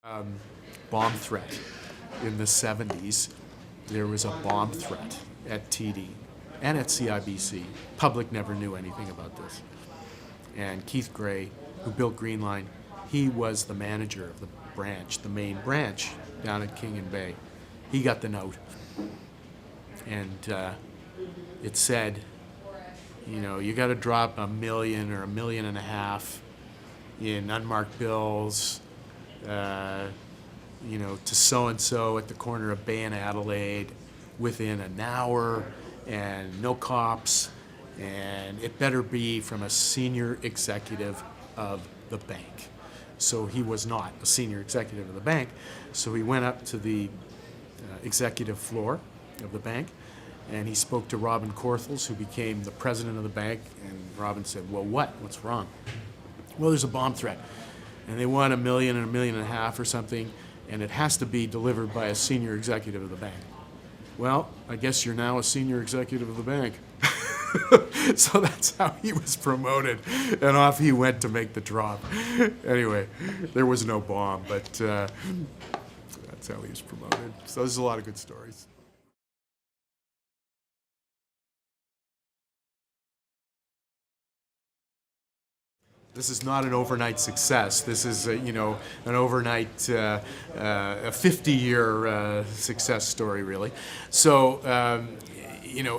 um, bomb threat in the 70s. There was a bomb threat at TD and at CIBC. Public never knew anything about this. And Keith Gray, who built Greenline, he was the manager of the branch, the main branch down at King and Bay. He got the note. And it said, you got to drop $1 million or $1.5 million in unmarked bills, to so-and-so at the corner of Bay and Adelaide within an hour, and no cops, and it better be from a senior executive of the bank. So he was not a senior executive of the bank, so he went up to the executive floor of the bank, and he spoke to Robin Korthals, who became the president of the bank, and Robin said, well, what's wrong? Well, there's a bomb threat, and they want $1 million and $1.5 million or something, and it has to be delivered by a senior executive of the bank. Well, I guess you're now a senior executive of the bank. So that's how he was promoted, and off he went to make the drop. Anyway, there was no bomb, but that's how he was promoted. So there's a lot of good stories. This is not an overnight success. This is, an overnight, a 50-year success story, really. So,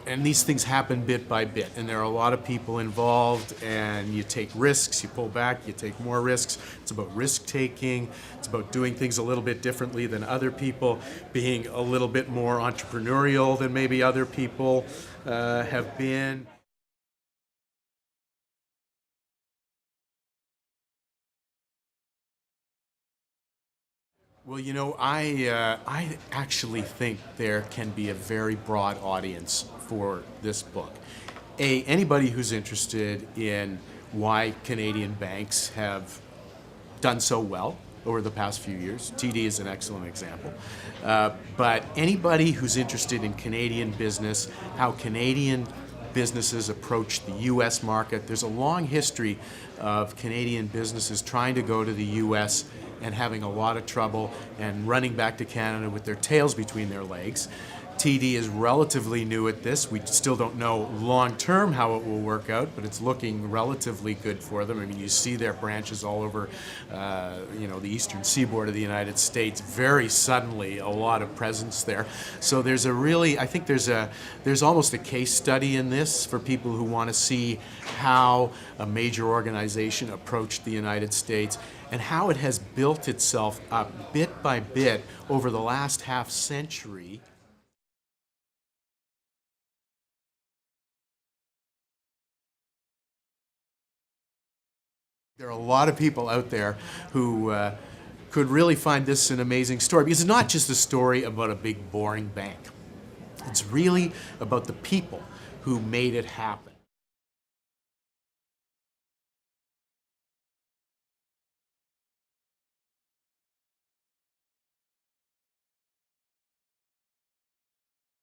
and these things happen bit by bit, and there are a lot of people involved, and you take risks, you pull back, you take more risks. It's about risk-taking. It's about doing things a little bit differently than other people, being a little bit more entrepreneurial than maybe other people have been. Well, I actually think there can be a very broad audience for this book. Anybody who's interested in why Canadian banks have done so well over the past few years. TD is an excellent example. But anybody who's interested in Canadian business, how Canadian businesses approach the U.S. market. There's a long history of Canadian businesses trying to go to the U.S. and having a lot of trouble and running back to Canada with their tails between their legs. TD is relatively new at this. We still don't know long-term how it will work out, but it's looking relatively good for them. I mean, you see their branches all over, the eastern seaboard of the United States. Very suddenly, a lot of presence there. So there's I think there's almost a case study in this for people who want to see how a major organization approached the United States and how it has built itself up bit by bit over the last half century. There are a lot of people out there who could really find this an amazing story, because it's not just a story about a big boring bank. It's really about the people who made it happen.